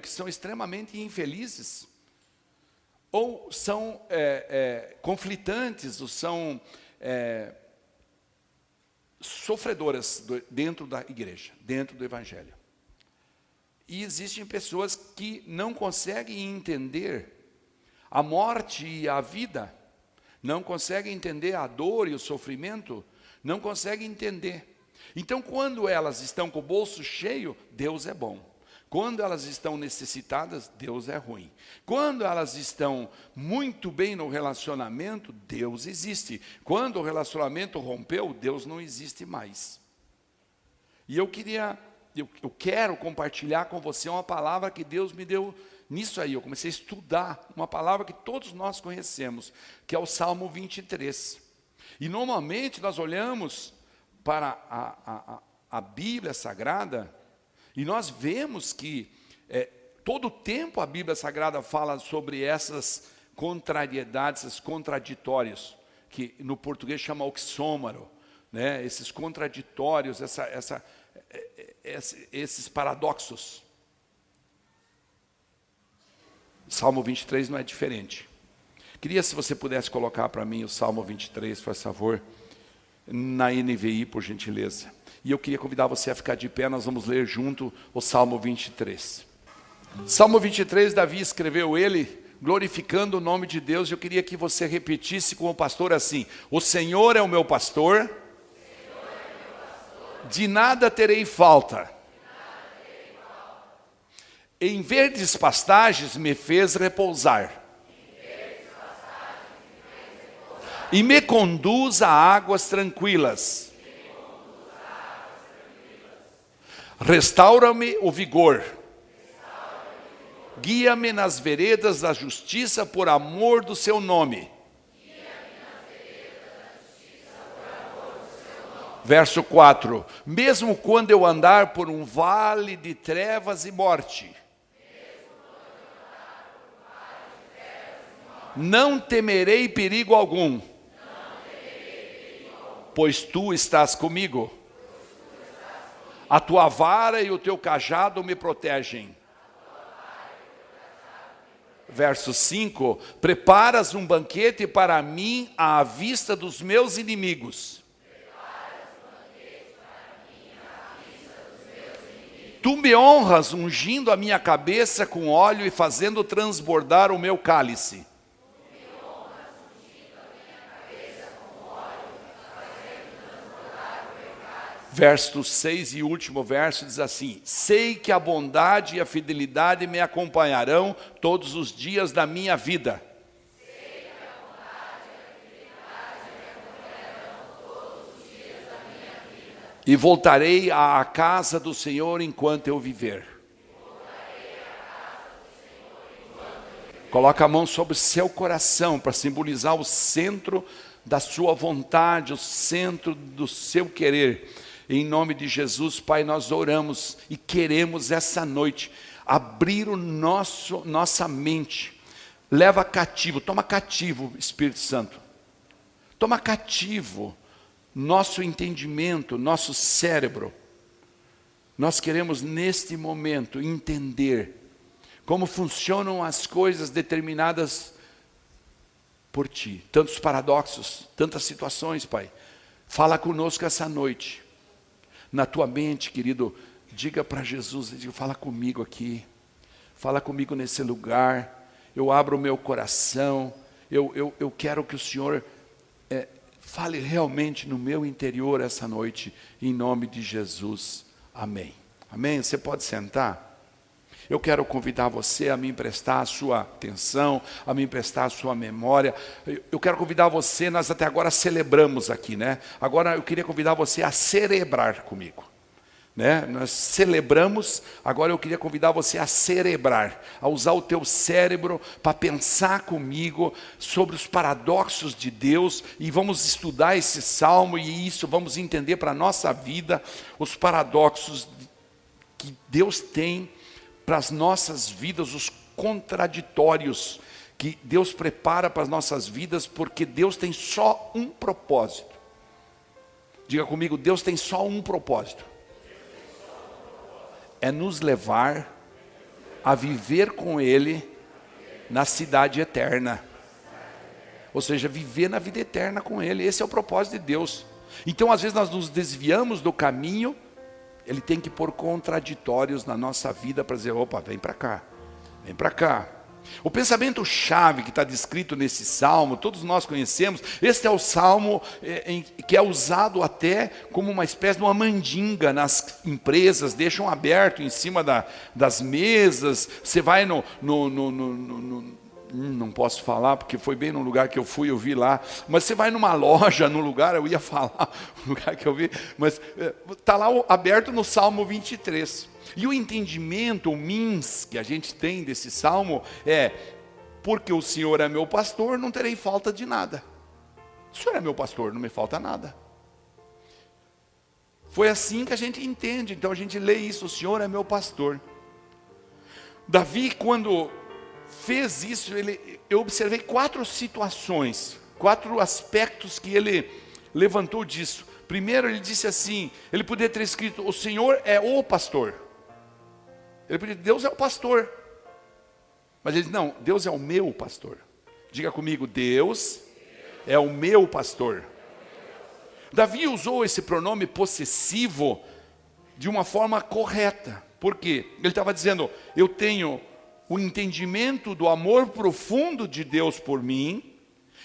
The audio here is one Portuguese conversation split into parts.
que são extremamente infelizes, ou são conflitantes, ou são sofredoras dentro da igreja, dentro do evangelho. E existem pessoas que não conseguem entender a morte e a vida, não conseguem entender a dor e o sofrimento, não conseguem entender. Então, quando elas estão com o bolso cheio, Deus é bom. Quando elas estão necessitadas, Deus é ruim. Quando elas estão muito bem no relacionamento, Deus existe. Quando o relacionamento rompeu, Deus não existe mais. E eu quero compartilhar com você uma palavra que Deus me deu nisso aí. Eu comecei a estudar uma palavra que todos nós conhecemos, que é o Salmo 23. E normalmente nós olhamos para a Bíblia Sagrada, e nós vemos que todo o tempo a Bíblia Sagrada fala sobre essas contrariedades, esses contraditórios, que no português chama oxômoro, né? Esses contraditórios, esses paradoxos. Salmo 23 não é diferente. Queria, se você pudesse colocar para mim o Salmo 23, por favor, na NVI, por gentileza. E eu queria convidar você a ficar de pé, nós vamos ler junto o Salmo 23. Salmo 23, Davi escreveu ele, glorificando o nome de Deus. Eu queria que você repetisse com o pastor assim: o Senhor é o meu pastor, de nada terei falta. Em verdes pastagens me fez repousar, e me conduz a águas tranquilas. Restaura-me o vigor, guia-me nas veredas da justiça por amor do seu nome. Verso 4: mesmo quando eu andar por um vale de trevas e morte, não temerei perigo algum, pois tu estás comigo. A tua vara e o teu cajado me protegem. Verso 5: preparas um banquete para mim à vista dos meus inimigos. Tu me honras ungindo a minha cabeça com óleo e fazendo transbordar o meu cálice. Verso 6 e último verso diz assim: sei que a bondade e a fidelidade me acompanharão todos os dias da minha vida. E voltarei à casa do Senhor enquanto eu viver. Coloca a mão sobre o seu coração para simbolizar o centro da sua vontade, o centro do seu querer. Em nome de Jesus, Pai, nós oramos e queremos essa noite abrir nossa mente. Leva cativo, toma cativo, Espírito Santo. Toma cativo nosso entendimento, nosso cérebro. Nós queremos neste momento entender como funcionam as coisas determinadas por Ti. Tantos paradoxos, tantas situações, Pai. Fala conosco essa noite. Na tua mente, querido, diga para Jesus, fala comigo aqui, fala comigo nesse lugar, eu abro o meu coração, eu quero que o Senhor fale realmente no meu interior essa noite, em nome de Jesus, amém. Amém? Você pode sentar? Eu quero convidar você a me emprestar a sua atenção, a me emprestar a sua memória. Eu quero convidar você, nós até agora celebramos aqui, né? Agora eu queria convidar você a cerebrar comigo, né? Nós celebramos, agora eu queria convidar você a cerebrar, a usar o teu cérebro para pensar comigo sobre os paradoxos de Deus, e vamos estudar esse salmo, e isso vamos entender para a nossa vida, os paradoxos que Deus tem para as nossas vidas, os contraditórios que Deus prepara para as nossas vidas, porque Deus tem só um propósito. Diga comigo, Deus tem só um propósito. É nos levar a viver com Ele na cidade eterna. Ou seja, viver na vida eterna com Ele. Esse é o propósito de Deus. Então, às vezes nós nos desviamos do caminho. Ele tem que pôr contraditórios na nossa vida para dizer, opa, vem para cá, vem para cá. O pensamento chave que está descrito nesse salmo, todos nós conhecemos. Este é o salmo que é usado até como uma espécie de uma mandinga nas empresas, deixam aberto em cima das mesas. Você vai não posso falar, porque foi bem no lugar que eu fui, eu vi lá. Mas você vai numa loja, num lugar, eu ia falar o lugar que eu vi, mas está lá aberto no Salmo 23. E o entendimento, o mins que a gente tem desse salmo é: porque o Senhor é meu pastor, não terei falta de nada. O Senhor é meu pastor, não me falta nada. Foi assim que a gente entende, então a gente lê isso: o Senhor é meu pastor. Davi, quando fez isso, eu observei 4 situações, 4 aspectos que ele levantou disso. Primeiro, ele disse assim, ele poderia ter escrito, o Senhor é o pastor. Ele poderia dizer, Deus é o pastor. Mas ele disse, não, Deus é o meu pastor. Diga comigo, Deus é o meu pastor. Davi usou esse pronome possessivo de uma forma correta. Por quê? Ele estava dizendo, eu tenho o entendimento do amor profundo de Deus por mim,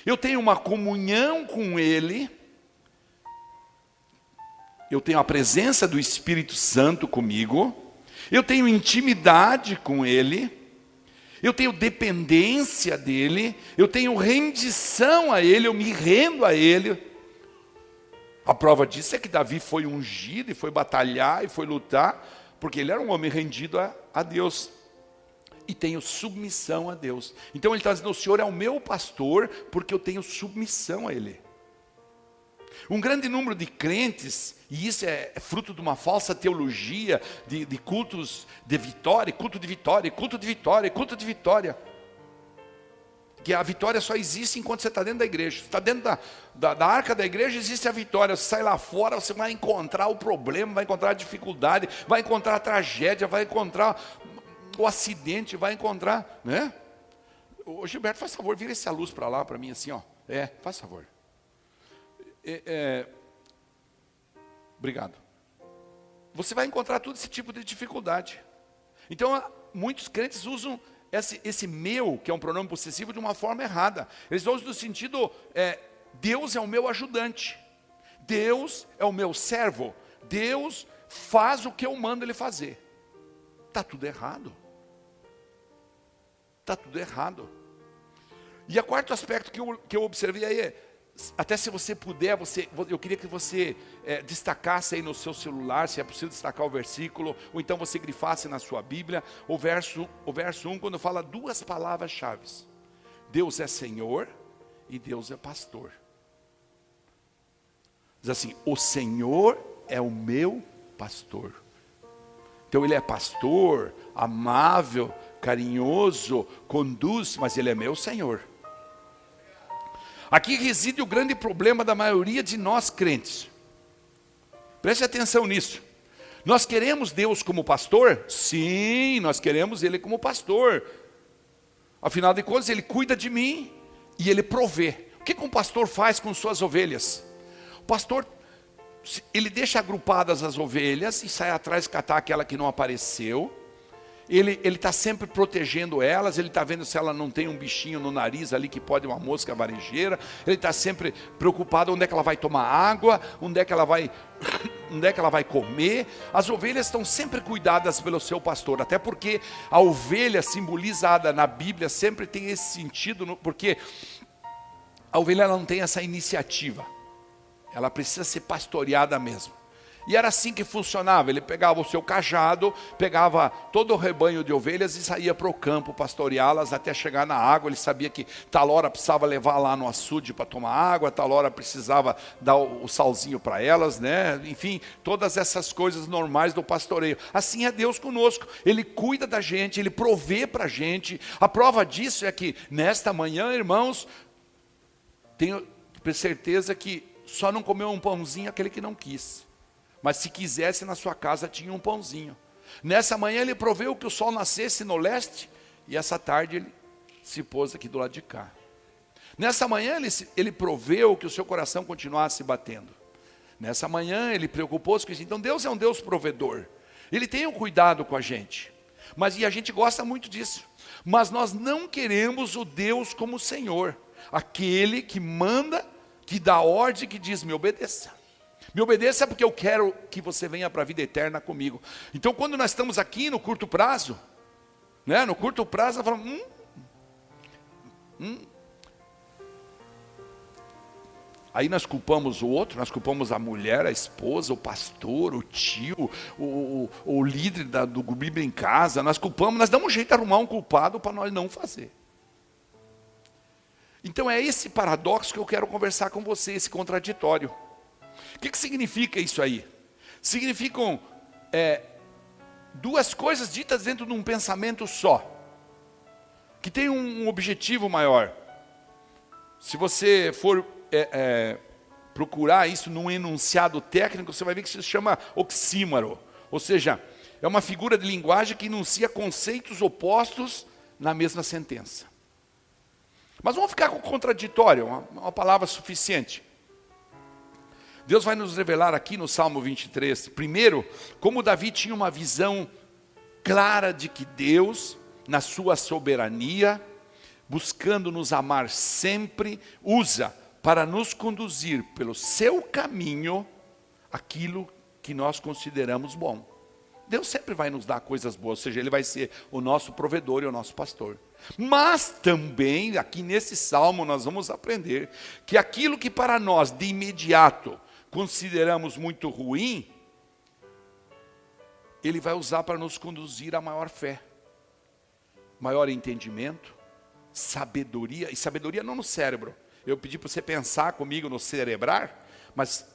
eu tenho uma comunhão com Ele, eu tenho a presença do Espírito Santo comigo, eu tenho intimidade com Ele, eu tenho dependência dEle, eu tenho rendição a Ele, eu me rendo a Ele. A prova disso é que Davi foi ungido e foi batalhar e foi lutar, porque ele era um homem rendido a Deus. E tenho submissão a Deus. Então ele está dizendo, o Senhor é o meu pastor, porque eu tenho submissão a Ele. Um grande número de crentes, e isso é fruto de uma falsa teologia, de cultos de vitória, culto de vitória, culto de vitória, culto de vitória. Que a vitória só existe enquanto você está dentro da igreja. Você está dentro da arca da igreja, existe a vitória. Você sai lá fora, você vai encontrar o problema, vai encontrar a dificuldade, vai encontrar a tragédia, vai encontrar o acidente, vai encontrar, né? Ô Gilberto, faz favor, vira essa luz para lá, para mim, assim, ó. Faz favor. Obrigado. Você vai encontrar todo esse tipo de dificuldade. Então, muitos crentes usam esse meu, que é um pronome possessivo, de uma forma errada. Eles usam no sentido, Deus é o meu ajudante. Deus é o meu servo. Deus faz o que eu mando Ele fazer. Está tudo errado. Está tudo errado. E o quarto aspecto que eu observei aí até se você puder, eu queria que você destacasse aí no seu celular, se é possível destacar o versículo, ou então você grifasse na sua Bíblia, o verso 1, quando fala 2 palavras-chave. Deus é Senhor e Deus é pastor. Diz assim, o Senhor é o meu pastor. Então Ele é pastor, amável, carinhoso, conduz, mas Ele é meu Senhor. Aqui reside o grande problema da maioria de nós crentes. Preste atenção nisso. Nós queremos Deus como pastor? Sim, nós queremos Ele como pastor. Afinal de contas, Ele cuida de mim e Ele provê. O que um pastor faz com suas ovelhas? O pastor, ele deixa agrupadas as ovelhas e sai atrás catar aquela que não apareceu. Ele está sempre protegendo elas, ele está vendo se ela não tem um bichinho no nariz ali que pode uma mosca varejeira, ele está sempre preocupado onde é que ela vai tomar água, onde é que ela vai comer. As ovelhas estão sempre cuidadas pelo seu pastor, até porque a ovelha simbolizada na Bíblia sempre tem esse sentido, porque a ovelha ela não tem essa iniciativa, ela precisa ser pastoreada mesmo. E era assim que funcionava, ele pegava o seu cajado, pegava todo o rebanho de ovelhas e saía para o campo pastoreá-las até chegar na água. Ele sabia que tal hora precisava levar lá no açude para tomar água, tal hora precisava dar o salzinho para elas, né? Enfim, todas essas coisas normais do pastoreio. Assim é Deus conosco, Ele cuida da gente, Ele provê para a gente. A prova disso é que nesta manhã, irmãos, tenho certeza que só não comeu um pãozinho aquele que não quis. Mas se quisesse, na sua casa tinha um pãozinho. Nessa manhã ele proveu que o sol nascesse no leste, e essa tarde ele se pôs aqui do lado de cá. Nessa manhã ele proveu que o seu coração continuasse batendo. Nessa manhã ele preocupou-se com isso. Então Deus é um Deus provedor. Ele tem um cuidado com a gente. E a gente gosta muito disso. Mas nós não queremos o Deus como Senhor. Aquele que manda, que dá ordem, que diz: me obedeça. Me obedeça porque eu quero que você venha para a vida eterna comigo. Então quando nós estamos aqui no curto prazo, né, no curto prazo nós falamos, Aí nós culpamos o outro, nós culpamos a mulher, a esposa, o pastor, o tio, o líder do Bíblia em casa. Nós culpamos, nós damos um jeito de arrumar um culpado para nós não fazer. Então é esse paradoxo que eu quero conversar com você, esse contraditório. O que significa isso aí? Significam duas coisas ditas dentro de um pensamento só, que tem um objetivo maior. Se você for procurar isso num enunciado técnico, você vai ver que isso se chama oxímoro. Ou seja, é uma figura de linguagem que enuncia conceitos opostos na mesma sentença. Mas vamos ficar com o contraditório, uma palavra suficiente. Deus vai nos revelar aqui no Salmo 23, primeiro, como Davi tinha uma visão clara de que Deus, na sua soberania, buscando nos amar sempre, usa para nos conduzir pelo seu caminho aquilo que nós consideramos bom. Deus sempre vai nos dar coisas boas, ou seja, Ele vai ser o nosso provedor e o nosso pastor. Mas também, aqui nesse salmo, nós vamos aprender que aquilo que para nós, de imediato, consideramos muito ruim, Ele vai usar para nos conduzir a maior fé, maior entendimento, sabedoria, e sabedoria não no cérebro. Eu pedi para você pensar comigo no cerebrar, mas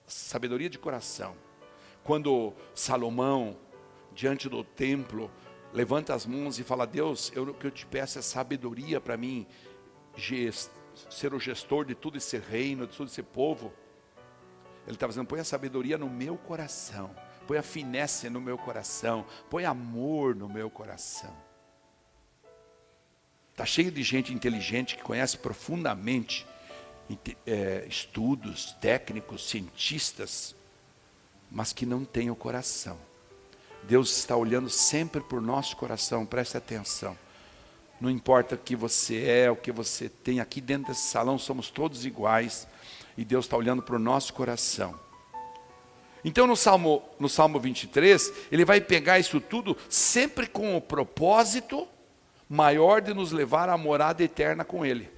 sabedoria de coração. Quando Salomão, diante do templo, levanta as mãos e fala: Deus, o que eu te peço é sabedoria para mim, ser o gestor de todo esse reino, de todo esse povo. Ele estava dizendo: põe a sabedoria no meu coração, põe a finesse no meu coração, põe amor no meu coração. Está cheio de gente inteligente que conhece profundamente estudos técnicos, cientistas, mas que não tem o coração. Deus está olhando sempre por nosso coração, preste atenção. Não importa o que você é, o que você tem, aqui dentro desse salão somos todos iguais, e Deus está olhando para o nosso coração. Então no Salmo 23, ele vai pegar isso tudo sempre com o propósito maior de nos levar à morada eterna com Ele.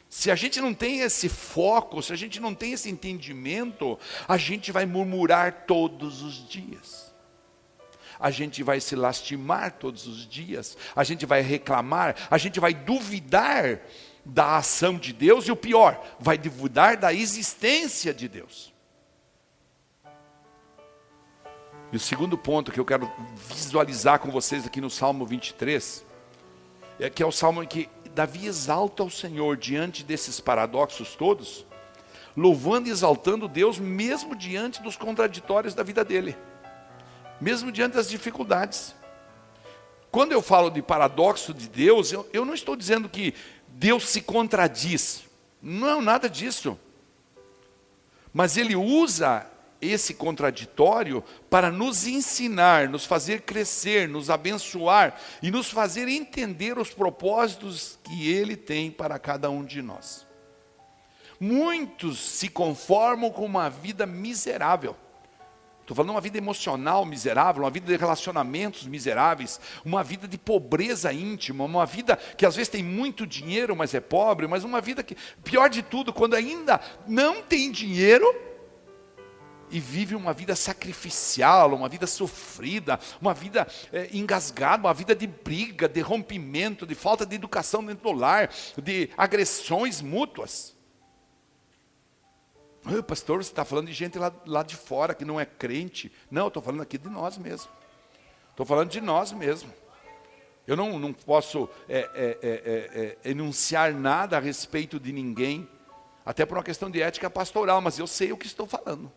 Se a gente não tem esse foco, se a gente não tem esse entendimento, a gente vai murmurar todos os dias. A gente vai se lastimar todos os dias. A gente vai reclamar, a gente vai duvidar da ação de Deus, e o pior, vai duvidar da existência de Deus. E o segundo ponto que eu quero visualizar com vocês aqui no Salmo 23, é que é o salmo em que Davi exalta o Senhor diante desses paradoxos todos, louvando e exaltando Deus mesmo diante dos contraditórios da vida dele, mesmo diante das dificuldades. Quando eu falo de paradoxo de Deus, eu não estou dizendo que Deus se contradiz, não, nada disso. Mas Ele usa esse contraditório para nos ensinar, nos fazer crescer, nos abençoar e nos fazer entender os propósitos que Ele tem para cada um de nós. Muitos se conformam com uma vida miserável. Estou falando de uma vida emocional miserável, uma vida de relacionamentos miseráveis, uma vida de pobreza íntima, uma vida que às vezes tem muito dinheiro, mas é pobre, mas uma vida que, pior de tudo, quando ainda não tem dinheiro e vive uma vida sacrificial, uma vida sofrida, uma vida engasgada, uma vida de briga, de rompimento, de falta de educação dentro do lar, de agressões mútuas. Pastor, você está falando de gente lá de fora que não é crente. Não, eu estou falando aqui de nós mesmos. Estou falando de nós mesmos. Eu não posso enunciar nada a respeito de ninguém, até por uma questão de ética pastoral, mas eu sei o que estou falando.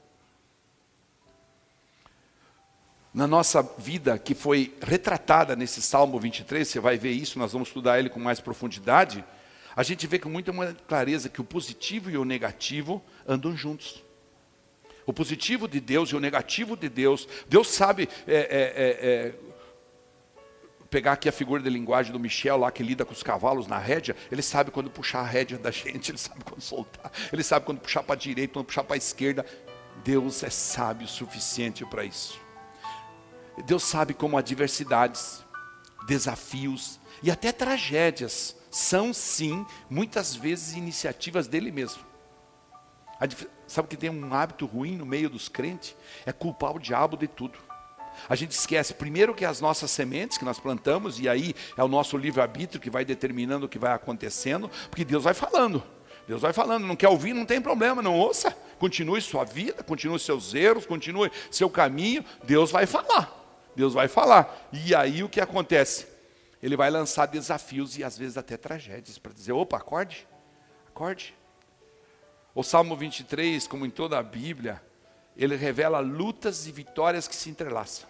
na nossa vida, que foi retratada nesse Salmo 23, você vai ver isso, nós vamos estudar ele com mais profundidade, a gente vê com muita clareza que o positivo e o negativo andam juntos. O positivo de Deus e o negativo de Deus, Deus sabe, pegar aqui a figura de linguagem do Michel, lá que lida com os cavalos na rédea, ele sabe quando puxar a rédea da gente, ele sabe quando soltar, ele sabe quando puxar para a direita, quando puxar para a esquerda. Deus é sábio o suficiente para isso. Deus sabe como adversidades, desafios e até tragédias são sim, muitas vezes, iniciativas dele mesmo. Sabe que tem um hábito ruim no meio dos crentes? É culpar o diabo de tudo. A gente esquece primeiro que as nossas sementes que nós plantamos, e aí é o nosso livre-arbítrio que vai determinando o que vai acontecendo, porque Deus vai falando. Deus vai falando, não quer ouvir, não tem problema, não ouça. Continue sua vida, continue seus erros, continue seu caminho, Deus vai falar. Deus vai falar. E aí o que acontece? Ele vai lançar desafios e às vezes até tragédias, para dizer, opa, acorde, acorde. O Salmo 23, como em toda a Bíblia, ele revela lutas e vitórias que se entrelaçam.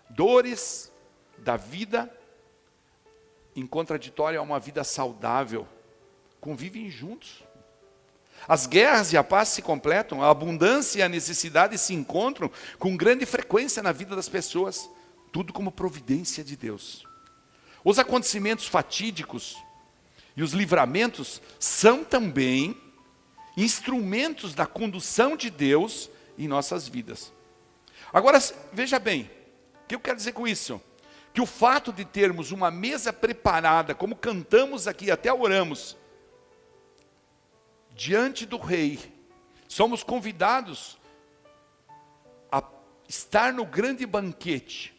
Dores da vida em contraditório a uma vida saudável, convivem juntos. As guerras e a paz se completam, a abundância e a necessidade se encontram com grande frequência na vida das pessoas, tudo como providência de Deus. Os acontecimentos fatídicos e os livramentos são também instrumentos da condução de Deus em nossas vidas. Agora, veja bem, o que eu quero dizer com isso? Que o fato de termos uma mesa preparada, como cantamos aqui, até oramos, diante do rei, somos convidados a estar no grande banquete,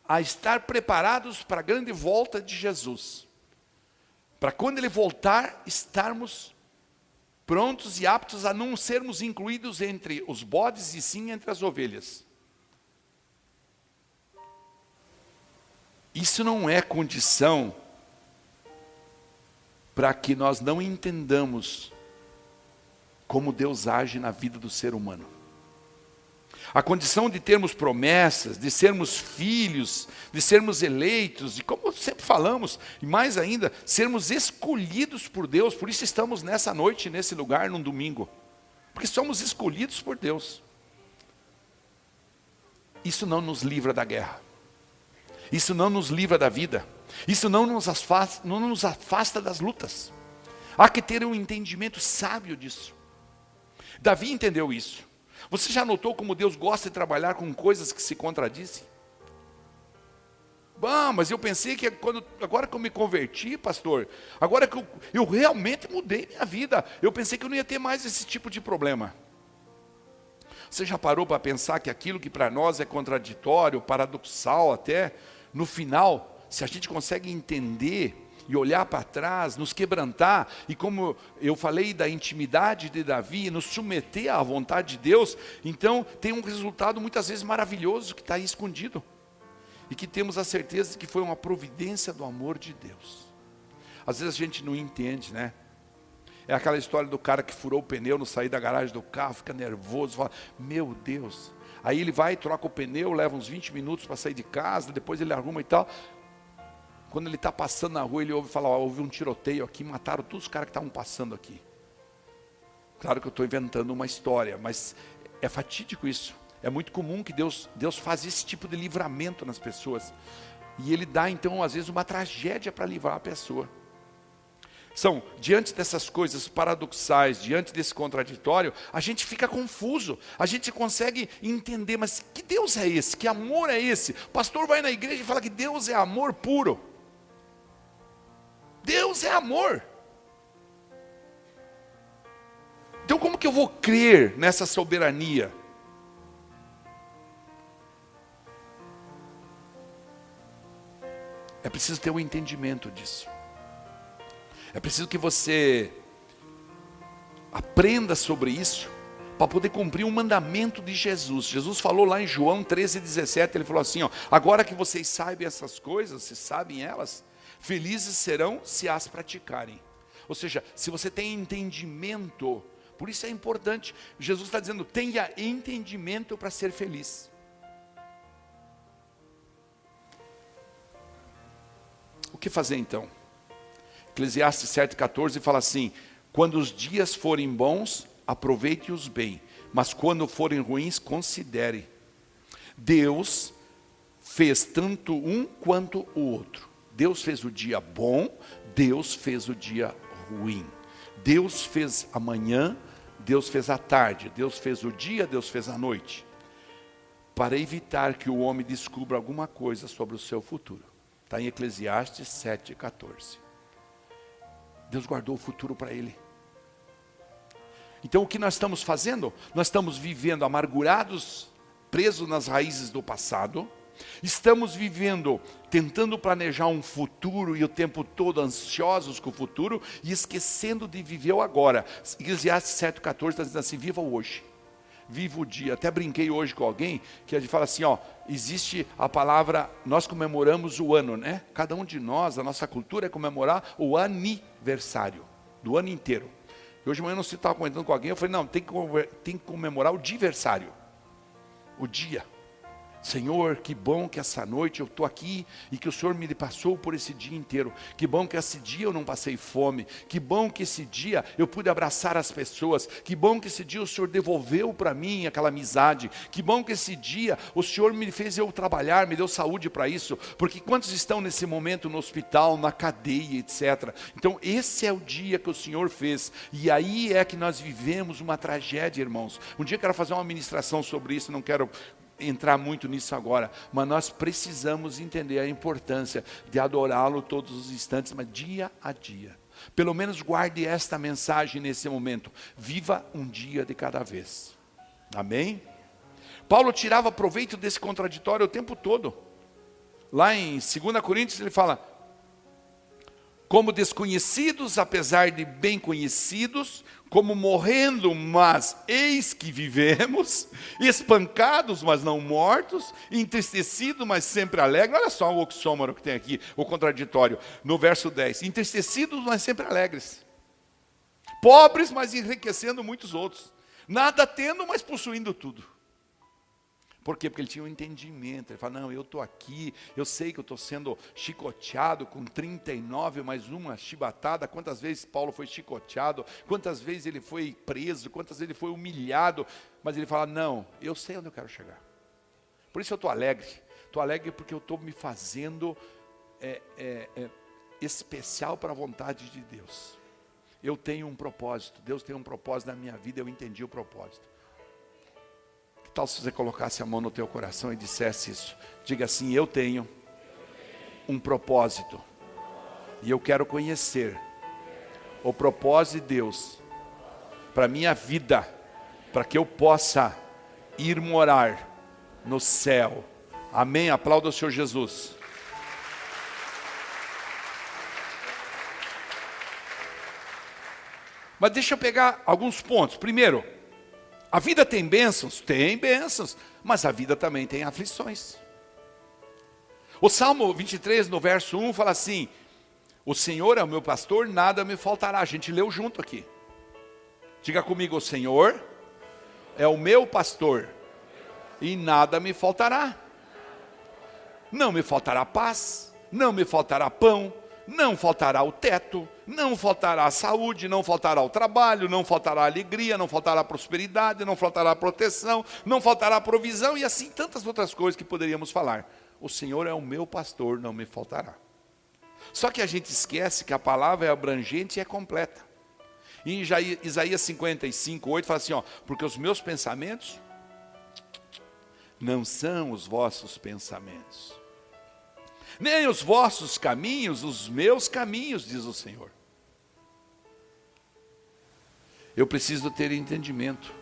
a estar preparados para a grande volta de Jesus, para quando ele voltar, estarmos prontos e aptos a não sermos incluídos entre os bodes e sim entre as ovelhas. Isso não é condição para que nós não entendamos como Deus age na vida do ser humano. A condição de termos promessas, de sermos filhos, de sermos eleitos, e como sempre falamos, e mais ainda, sermos escolhidos por Deus, por isso estamos nessa noite, nesse lugar, num domingo, porque somos escolhidos por Deus. Isso não nos livra da guerra, isso não nos livra da vida, isso não nos afasta das lutas. Há que ter um entendimento sábio disso. Davi entendeu isso. Você já notou como Deus gosta de trabalhar com coisas que se contradizem? Bom, mas eu pensei que agora que eu me converti, pastor, agora que eu realmente mudei minha vida, eu pensei que eu não ia ter mais esse tipo de problema. Você já parou para pensar que aquilo que para nós é contraditório, paradoxal até, no final, se a gente consegue entender e olhar para trás, nos quebrantar, e como eu falei da intimidade de Davi, nos submeter à vontade de Deus, então tem um resultado muitas vezes maravilhoso que está aí escondido, e que temos a certeza de que foi uma providência do amor de Deus. Às vezes a gente não entende, né? É aquela história do cara que furou o pneu no sair da garagem do carro, fica nervoso, fala, meu Deus. Aí ele vai, troca o pneu, leva uns 20 minutos para sair de casa, depois ele arruma e tal. Quando ele está passando na rua, ele ouve falar, houve um tiroteio aqui, mataram todos os caras que estavam passando aqui. Claro que eu estou inventando uma história, mas é fatídico isso. É muito comum que Deus faz esse tipo de livramento nas pessoas. E Ele dá então, às vezes, uma tragédia para livrar a pessoa. Diante dessas coisas paradoxais, diante desse contraditório, a gente fica confuso, a gente consegue entender, mas que Deus é esse? Que amor é esse? O pastor vai na igreja e fala que Deus é amor puro. Deus é amor. Então como que eu vou crer nessa soberania? É preciso ter um entendimento disso. É preciso que você aprenda sobre isso, para poder cumprir o mandamento de Jesus. Jesus falou lá em João 13:17, ele falou assim, ó, agora que vocês sabem essas coisas, se sabem elas, felizes serão se as praticarem. Ou seja, se você tem entendimento, por isso é importante, Jesus está dizendo, tenha entendimento para ser feliz. que fazer então? Eclesiastes 7,14 fala assim: quando os dias forem bons, aproveite-os bem, mas quando forem ruins, considere. Deus fez tanto um quanto o outro. Deus fez o dia bom, Deus fez o dia ruim. Deus fez a manhã, Deus fez a tarde, Deus fez o dia, Deus fez a noite. Para evitar que o homem descubra alguma coisa sobre o seu futuro. Está em Eclesiastes 7,14. Deus guardou o futuro para ele. Então o que nós estamos fazendo? Nós estamos vivendo amargurados, presos nas raízes do passado. Estamos vivendo, tentando planejar um futuro e o tempo todo ansiosos com o futuro e esquecendo de viver o agora. Eclesiastes 7,14 está dizendo assim: viva o hoje, viva o dia. Até brinquei hoje com alguém que a gente fala assim, ó, existe a palavra, nós comemoramos o ano, né? Cada um de nós, a nossa cultura é comemorar o aniversário do ano inteiro. E hoje de manhã eu estava comentando com alguém, eu falei, não, tem que comemorar o diversário, o dia. Senhor, que bom que essa noite eu estou aqui e que o Senhor me passou por esse dia inteiro. Que bom que esse dia eu não passei fome. Que bom que esse dia eu pude abraçar as pessoas. Que bom que esse dia o Senhor devolveu para mim aquela amizade. Que bom que esse dia o Senhor me fez eu trabalhar, me deu saúde para isso. Porque quantos estão nesse momento no hospital, na cadeia, etc. Então esse é o dia que o Senhor fez. E aí é que nós vivemos uma tragédia, irmãos. Um dia eu quero fazer uma ministração sobre isso, não quero entrar muito nisso agora, mas nós precisamos entender a importância de adorá-lo todos os instantes, mas dia a dia. Pelo menos guarde esta mensagem nesse momento: viva um dia de cada vez. Amém? Paulo tirava proveito desse contraditório o tempo todo. Lá em 2 Coríntios ele fala: como desconhecidos, apesar de bem conhecidos, como morrendo, mas eis que vivemos, espancados, mas não mortos, entristecidos, mas sempre alegres. Olha só o oxímoro que tem aqui, o contraditório, no verso 10. Entristecidos, mas sempre alegres. Pobres, mas enriquecendo muitos outros. Nada tendo, mas possuindo tudo. Por quê? Porque ele tinha um entendimento. Ele fala, não, eu estou aqui, eu sei que eu estou sendo chicoteado com 39 mais uma chibatada. Quantas vezes Paulo foi chicoteado, quantas vezes ele foi preso, quantas vezes ele foi humilhado. Mas ele fala, não, eu sei onde eu quero chegar. Por isso eu estou alegre. Estou alegre porque eu estou me fazendo especial para a vontade de Deus. Eu tenho um propósito, Deus tem um propósito na minha vida, eu entendi o propósito. Tal se você colocasse a mão no teu coração e dissesse isso. Diga assim, eu tenho um propósito. E eu quero conhecer o propósito de Deus para a minha vida, para que eu possa ir morar no céu. Amém? Aplauda o Senhor Jesus. Mas deixa eu pegar alguns pontos. Primeiro, a vida tem bênçãos? Tem bênçãos, mas a vida também tem aflições. O Salmo 23, no verso 1, fala assim, o Senhor é o meu pastor, nada me faltará. A gente leu junto aqui. Diga comigo, o Senhor é o meu pastor e nada me faltará. Não me faltará paz, não me faltará pão, não faltará o teto, não faltará a saúde, não faltará o trabalho, não faltará a alegria, não faltará a prosperidade, não faltará a proteção, não faltará a provisão e assim tantas outras coisas que poderíamos falar. O Senhor é o meu pastor, não me faltará. Só que a gente esquece que a palavra é abrangente e é completa. Em Isaías 55, 8 fala assim, ó, porque os meus pensamentos não são os vossos pensamentos, nem os vossos caminhos, os meus caminhos, diz o Senhor. Eu preciso ter entendimento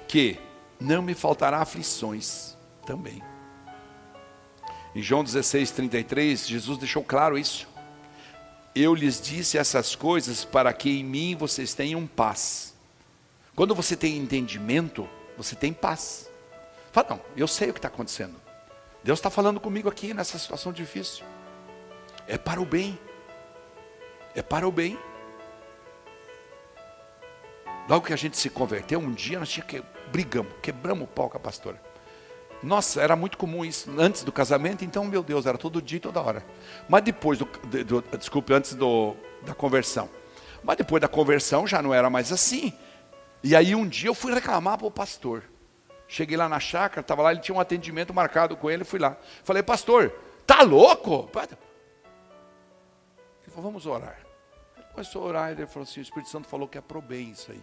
que não me faltará aflições também. Em João 16:33, Jesus deixou claro isso. Eu lhes disse essas coisas para que em mim vocês tenham paz. Quando você tem entendimento, você tem paz. Fala, não, eu sei o que está acontecendo. Deus está falando comigo aqui nessa situação difícil. É para o bem. É para o bem. Logo que a gente se converteu, um dia nós quebramos o pau com a pastora. Nossa, era muito comum isso antes do casamento, então, meu Deus, era todo dia e toda hora. Mas depois, desculpe, antes da conversão. Mas depois da conversão já não era mais assim. E aí um dia eu fui reclamar para o pastor. Cheguei lá na chácara, estava lá, ele tinha um atendimento marcado com ele, fui lá. Falei, pastor, tá louco? Ele falou, vamos orar. Ele começou a orar, ele falou assim, o Espírito Santo falou que é pro bem isso aí.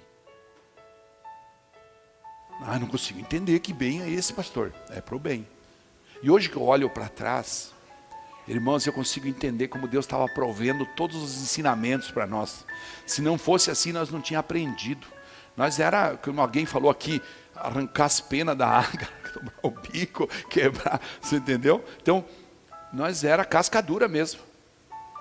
Ah, não consigo entender que bem é esse, pastor. É pro bem. E hoje que eu olho para trás, irmãos, eu consigo entender como Deus estava provendo todos os ensinamentos para nós. Se não fosse assim, nós não tínhamos aprendido. Nós era, como alguém falou aqui, arrancar as penas da água, quebrar o bico, quebrar, você entendeu? Então, nós era casca dura mesmo.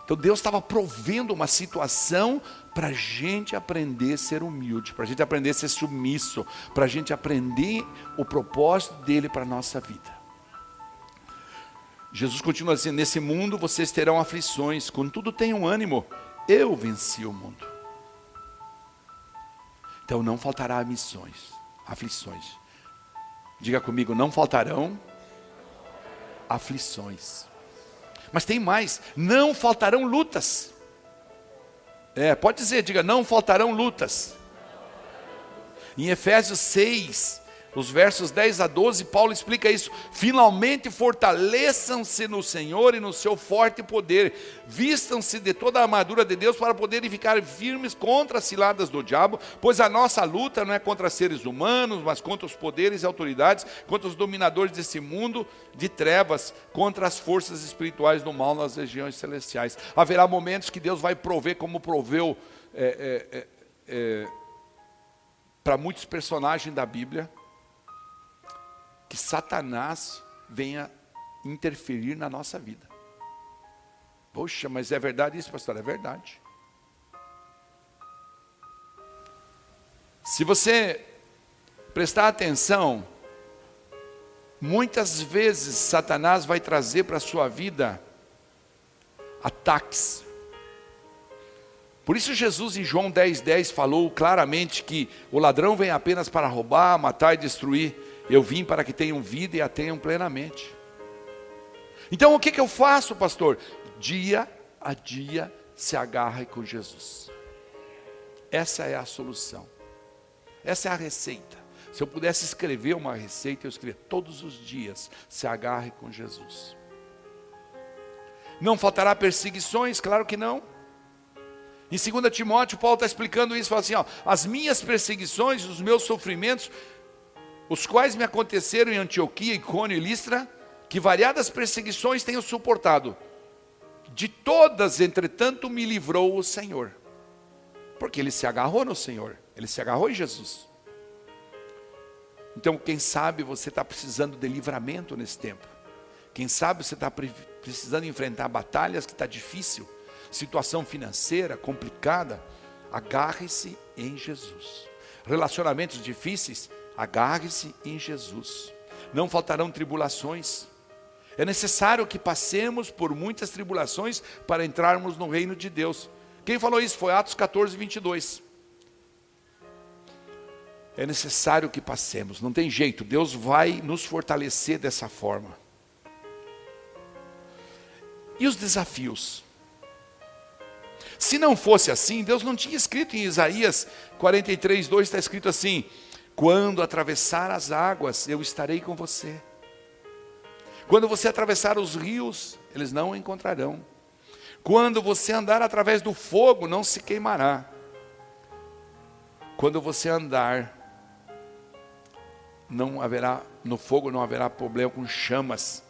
Então Deus estava provendo uma situação para a gente aprender a ser humilde, para a gente aprender a ser submisso, para a gente aprender o propósito dele para a nossa vida. Jesus continua dizendo, nesse mundo vocês terão aflições, contudo tenham ânimo, eu venci o mundo. Então não faltará aflições. Diga comigo, não faltarão aflições. Mas tem mais, não faltarão lutas. Pode dizer, diga, não faltarão lutas. Em Efésios 6, os versos 10 a 12, Paulo explica isso. Finalmente fortaleçam-se no Senhor e no seu forte poder. Vistam-se de toda a armadura de Deus para poderem ficar firmes contra as ciladas do diabo, pois a nossa luta não é contra seres humanos, mas contra os poderes e autoridades, contra os dominadores desse mundo de trevas, contra as forças espirituais do mal nas regiões celestiais. Haverá momentos que Deus vai prover, como proveu para muitos personagens da Bíblia, que Satanás venha interferir na nossa vida. Poxa, mas é verdade isso, pastor? É verdade. Se você prestar atenção, muitas vezes Satanás vai trazer para a sua vida ataques. Por isso Jesus em João 10:10 falou claramente que o ladrão vem apenas para roubar, matar e destruir. Eu vim para que tenham vida e a tenham plenamente. Então o que eu faço, pastor? Dia a dia se agarre com Jesus. Essa é a solução. Essa é a receita. Se eu pudesse escrever uma receita, eu escreveria todos os dias, se agarre com Jesus. Não faltará perseguições? Claro que não. Em 2 Timóteo, Paulo está explicando isso, fala assim, as minhas perseguições, os meus sofrimentos, os quais me aconteceram em Antioquia, Icônio e Listra, que variadas perseguições tenho suportado. De todas, entretanto, me livrou o Senhor. Porque ele se agarrou no Senhor, ele se agarrou em Jesus. Então, quem sabe você está precisando de livramento nesse tempo. Quem sabe você está precisando enfrentar batalhas que está difícil, situação financeira complicada. Agarre-se em Jesus. Relacionamentos difíceis, agarre-se em Jesus. Não faltarão tribulações. É necessário que passemos por muitas tribulações para entrarmos no reino de Deus. Quem falou isso? Foi Atos 14:22. É necessário que passemos, não tem jeito. Deus vai nos fortalecer dessa forma. E os desafios? Se não fosse assim, Deus não tinha escrito em Isaías 43:2, está escrito assim: quando atravessar as águas, eu estarei com você. Quando você atravessar os rios, eles não o encontrarão. Quando você andar através do fogo, não se queimará. Quando você andar, no fogo não haverá problema com chamas.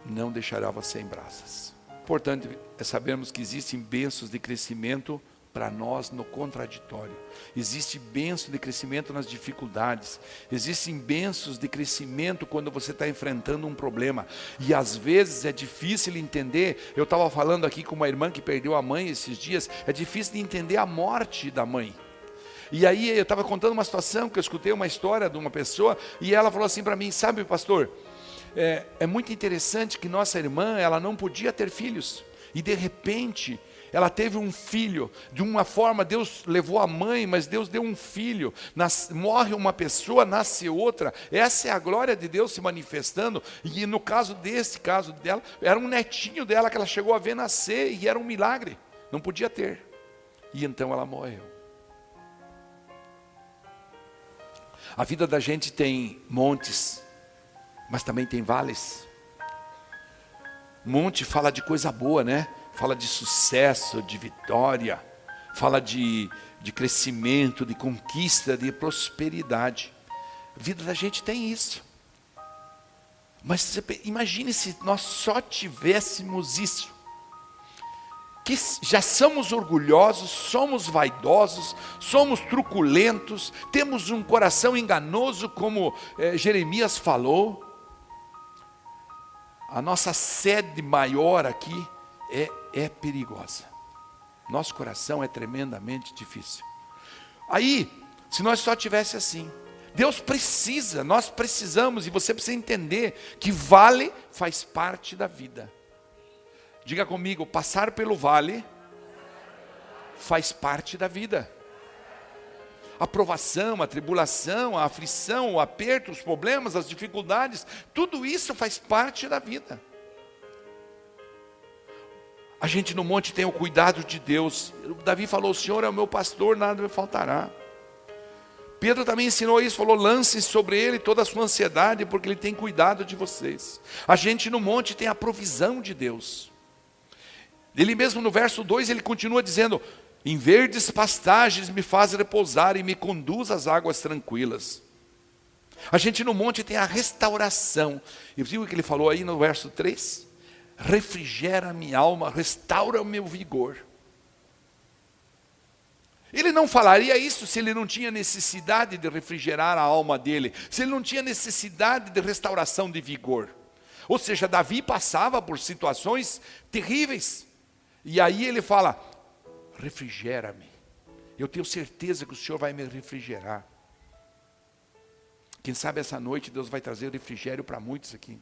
Não deixará você em brasas. Importante é sabermos que existem bênçãos de crescimento para nós no contraditório. Existe bênção de crescimento nas dificuldades. Existem bênçãos de crescimento quando você está enfrentando um problema. E às vezes é difícil entender. Eu estava falando aqui com uma irmã que perdeu a mãe esses dias. É difícil de entender a morte da mãe. E aí eu estava contando uma situação que eu escutei uma história de uma pessoa. E ela falou assim para mim: sabe, pastor, é muito interessante que nossa irmã, ela não podia ter filhos. E de repente ela teve um filho. De uma forma, Deus levou a mãe, mas Deus deu um filho. Morre uma pessoa, nasce outra. Essa é a glória de Deus se manifestando. E no caso dela, era um netinho dela que ela chegou a ver nascer, e era um milagre. Não podia ter. E então ela morreu. A vida da gente tem montes, mas também tem vales. Monte fala de coisa boa, né? Fala de sucesso, de vitória, fala de crescimento, de conquista, de prosperidade. A vida da gente tem isso. Mas imagine se nós só tivéssemos isso. Que já somos orgulhosos, somos vaidosos, somos truculentos, temos um coração enganoso, como Jeremias falou. A nossa sede maior aqui é perigosa. Nosso coração é tremendamente difícil. Aí, se nós só tivesse assim, nós precisamos, e você precisa entender que vale faz parte da vida. Diga comigo, passar pelo vale faz parte da vida. A provação, a tribulação, a aflição, o aperto, os problemas, as dificuldades, tudo isso faz parte da vida. A gente no monte tem o cuidado de Deus. Davi falou, o Senhor é o meu pastor, nada me faltará. Pedro também ensinou isso, falou, lance sobre ele toda a sua ansiedade, porque ele tem cuidado de vocês. A gente no monte tem a provisão de Deus. Ele mesmo no verso 2, ele continua dizendo, em verdes pastagens me faz repousar e me conduz às águas tranquilas. A gente no monte tem a restauração. E viu o que ele falou aí no verso 3? Refrigera a minha alma, restaura o meu vigor. Ele não falaria isso se ele não tinha necessidade de refrigerar a alma dele, se ele não tinha necessidade de restauração de vigor. Ou seja, Davi passava por situações terríveis. E aí ele fala, refrigera-me. Eu tenho certeza que o Senhor vai me refrigerar. Quem sabe essa noite Deus vai trazer refrigério para muitos aqui.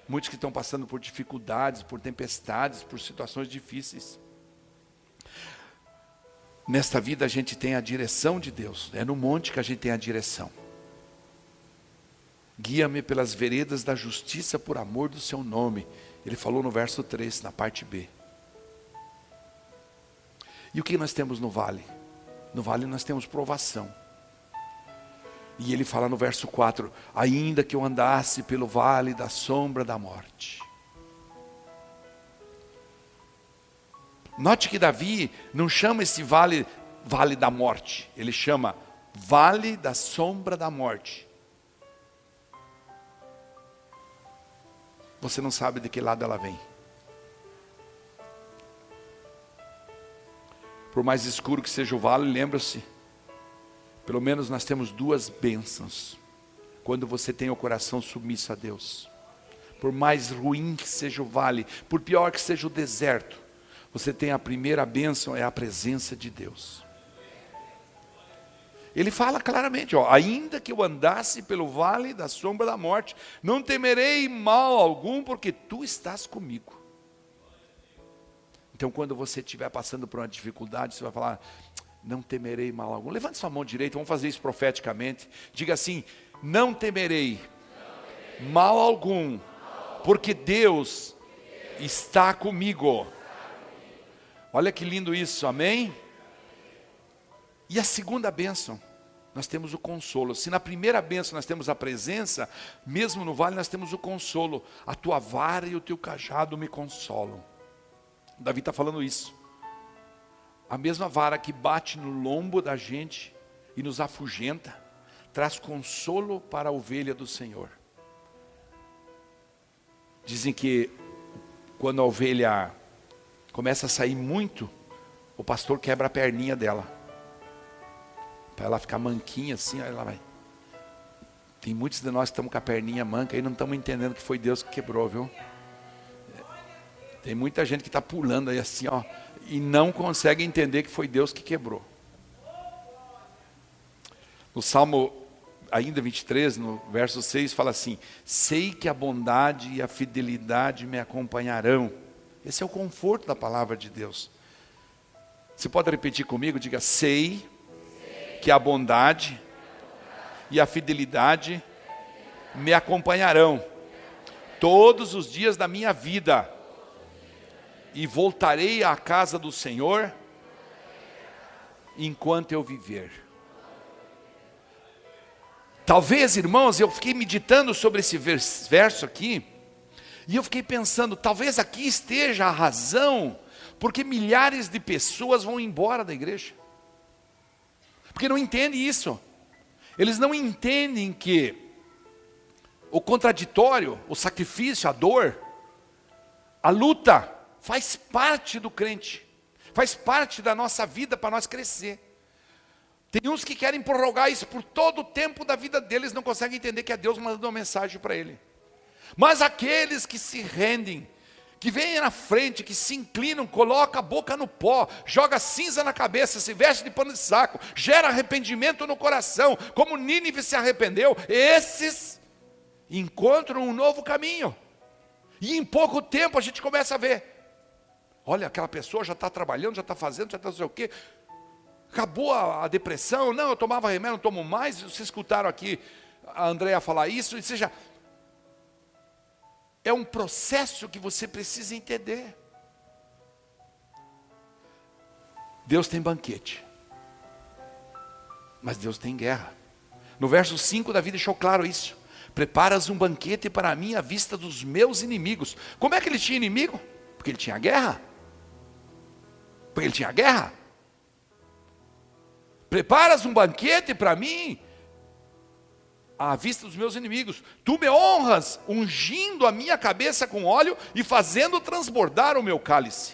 Muitos que estão passando por dificuldades, por tempestades, por situações difíceis. Nesta vida a gente tem a direção de Deus. É no monte que a gente tem a direção. Guia-me pelas veredas da justiça por amor do seu nome. Ele falou no verso 3, na parte B. E o que nós temos no vale? No vale nós temos provação. E ele fala no verso 4, ainda que eu andasse pelo vale da sombra da morte. Note que Davi não chama esse vale da morte, ele chama vale da sombra da morte. Você não sabe de que lado ela vem. Por mais escuro que seja o vale, lembra-se, pelo menos nós temos duas bênçãos. Quando você tem o coração submisso a Deus. Por mais ruim que seja o vale, por pior que seja o deserto, você tem a primeira bênção, é a presença de Deus. Ele fala claramente, ainda que eu andasse pelo vale da sombra da morte, não temerei mal algum, porque tu estás comigo. Então quando você estiver passando por uma dificuldade, você vai falar, não temerei mal algum. Levante sua mão direita, vamos fazer isso profeticamente. Diga assim, não temerei mal algum, porque Deus está comigo. Olha que lindo isso, amém? E a segunda bênção, nós temos o consolo. Se na primeira bênção nós temos a presença, mesmo no vale nós temos o consolo. A tua vara e o teu cajado me consolam. Davi está falando isso. A mesma vara que bate no lombo da gente e nos afugenta, traz consolo para a ovelha do Senhor. Dizem que quando a ovelha começa a sair muito, o pastor quebra a perninha dela. Para ela ficar manquinha assim, aí ela vai. Tem muitos de nós que estamos com a perninha manca e não estamos entendendo que foi Deus que quebrou, viu? Tem muita gente que está pulando aí assim, e não consegue entender que foi Deus que quebrou. No Salmo ainda 23, no verso 6, fala assim, sei que a bondade e a fidelidade me acompanharão. Esse é o conforto da palavra de Deus. Você pode repetir comigo? Diga: sei que a bondade e a fidelidade me acompanharão todos os dias da minha vida, e voltarei à casa do Senhor enquanto eu viver. Talvez, irmãos, eu fiquei meditando sobre esse verso aqui, e eu fiquei pensando, talvez aqui esteja a razão porque milhares de pessoas vão embora da igreja. Porque não entendem isso. Eles não entendem que o contraditório, o sacrifício, a dor, a luta, faz parte do crente. Faz parte da nossa vida para nós crescer. Tem uns que querem prorrogar isso por todo o tempo da vida deles, não conseguem entender que é Deus mandando uma mensagem para ele. Mas aqueles que se rendem, que vêm na frente, que se inclinam, colocam a boca no pó, joga cinza na cabeça, se veste de pano de saco, gera arrependimento no coração, como Nínive se arrependeu, esses encontram um novo caminho. E em pouco tempo a gente começa a ver, olha, aquela pessoa já está trabalhando, já está fazendo, já está não sei o quê, acabou a depressão, não, eu tomava remédio, não tomo mais. Vocês escutaram aqui a Andréia falar isso, ou seja, é um processo que você precisa entender. Deus tem banquete, mas Deus tem guerra. No verso 5, Davi deixou claro isso: preparas um banquete para mim à vista dos meus inimigos. Como é que ele tinha inimigo? Porque ele tinha guerra. Porque ele tinha guerra. Preparas um banquete para mim à vista dos meus inimigos. Tu me honras, ungindo a minha cabeça com óleo e fazendo transbordar o meu cálice.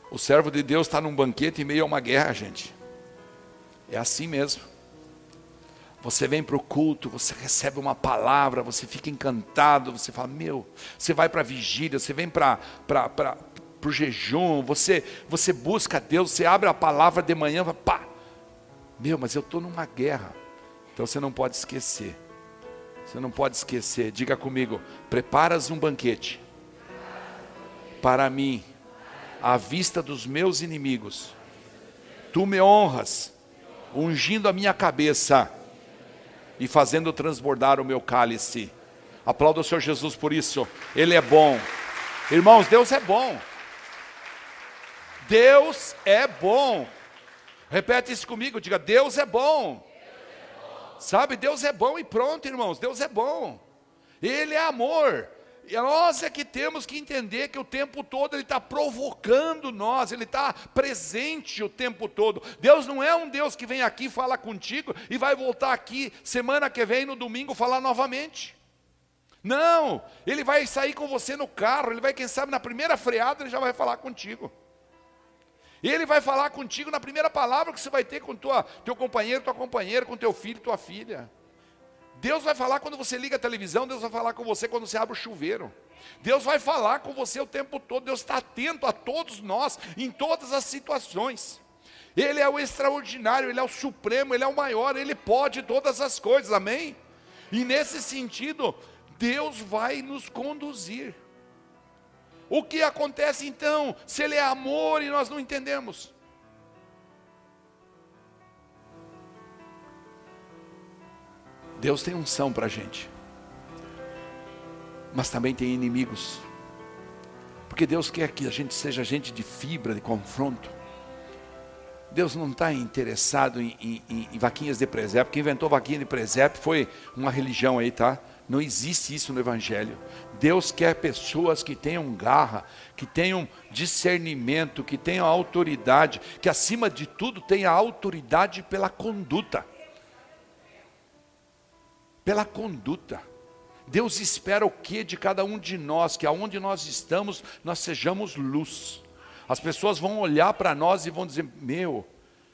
O servo de Deus está num banquete em meio a uma guerra, gente. É assim mesmo. Você vem para o culto, você recebe uma palavra, você fica encantado, você fala, meu, você vai para a vigília, você vem para o jejum, você busca Deus, você abre a palavra de manhã, pá, meu, mas eu estou numa guerra. Então você não pode esquecer. Você não pode esquecer. Diga comigo: preparas um banquete para mim à vista dos meus inimigos. Tu me honras, ungindo a minha cabeça e fazendo transbordar o meu cálice. Aplauda o Senhor Jesus por isso. Ele é bom. Irmãos, Deus é bom. Deus é bom. Repete isso comigo, diga: Deus é bom. Sabe, Deus é bom e pronto, irmãos. Deus é bom. Ele é amor. E nós é que temos que entender que o tempo todo Ele está provocando nós, Ele está presente o tempo todo. Deus não é um Deus que vem aqui falar contigo e vai voltar aqui semana que vem, no domingo, falar novamente. Não, Ele vai sair com você no carro, Ele vai, quem sabe, na primeira freada Ele já vai falar contigo. Ele vai falar contigo na primeira palavra que você vai ter com teu companheiro, tua companheira, com teu filho, tua filha. Deus vai falar quando você liga a televisão, Deus vai falar com você quando você abre o chuveiro. Deus vai falar com você o tempo todo. Deus está atento a todos nós, em todas as situações. Ele é o extraordinário, Ele é o supremo, Ele é o maior, Ele pode todas as coisas, amém? E nesse sentido, Deus vai nos conduzir. O que acontece então, se Ele é amor e nós não entendemos? Deus tem unção para a gente, mas também tem inimigos, porque Deus quer que a gente seja gente de fibra, de confronto. Deus não está interessado em vaquinhas de presépio. Quem inventou vaquinha de presépio foi uma religião aí, tá? Não existe isso no Evangelho. Deus quer pessoas que tenham garra, que tenham discernimento, que tenham autoridade, que acima de tudo tenha autoridade pela conduta. Pela conduta. Deus espera o que de cada um de nós? Que aonde nós estamos, nós sejamos luz. As pessoas vão olhar para nós e vão dizer, meu,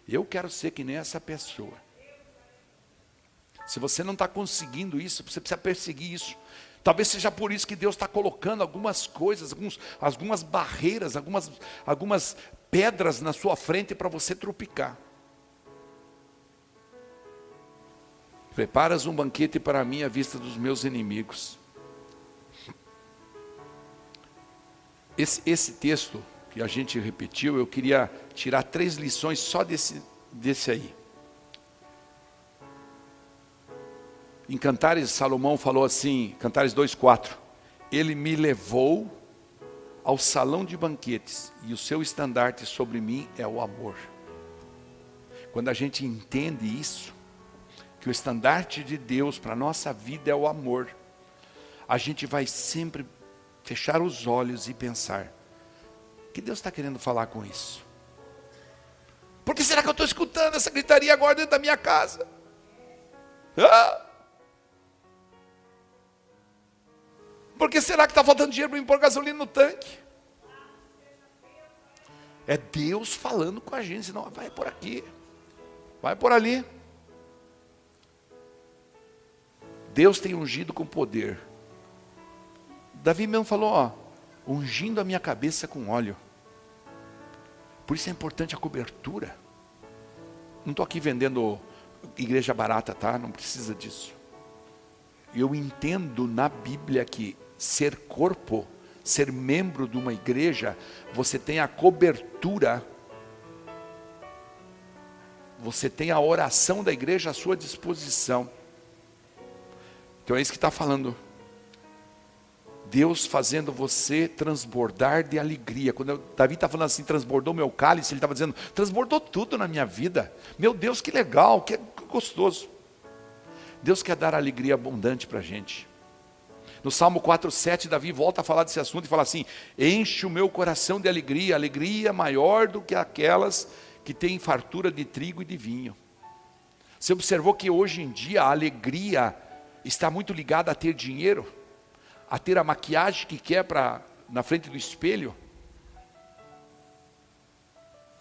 eu quero ser que nem essa pessoa. Se você não está conseguindo isso, você precisa perseguir isso. Talvez seja por isso que Deus está colocando algumas coisas, algumas barreiras, algumas pedras na sua frente para você tropicar. Preparas um banquete para mim à vista dos meus inimigos. Esse texto que a gente repetiu, eu queria tirar 3 lições só desse aí. Em Cantares, Salomão falou assim, Cantares 2:4, ele me levou ao salão de banquetes, e o seu estandarte sobre mim é o amor. Quando a gente entende isso, que o estandarte de Deus para a nossa vida é o amor, a gente vai sempre fechar os olhos e pensar, o que Deus está querendo falar com isso? Por que será que eu estou escutando essa gritaria agora dentro da minha casa? Por que será que está faltando dinheiro para me pôr gasolina no tanque? É Deus falando com a gente, senão vai por aqui, vai por ali. Deus tem ungido com poder. Davi mesmo falou, ungindo a minha cabeça com óleo. Por isso é importante a cobertura. Não estou aqui vendendo igreja barata, tá? Não precisa disso. Eu entendo na Bíblia que ser corpo, ser membro de uma igreja, você tem a cobertura, você tem a oração da igreja à sua disposição. Então é isso que está falando. Deus fazendo você transbordar de alegria. Quando Davi está falando assim, transbordou meu cálice, ele estava dizendo, transbordou tudo na minha vida. Meu Deus, que legal, que gostoso. Deus quer dar alegria abundante para a gente. No Salmo 4:7, Davi volta a falar desse assunto e fala assim, enche o meu coração de alegria, alegria maior do que aquelas que têm fartura de trigo e de vinho. Você observou que hoje em dia a alegria está muito ligada a ter dinheiro, a ter a maquiagem que quer na frente do espelho?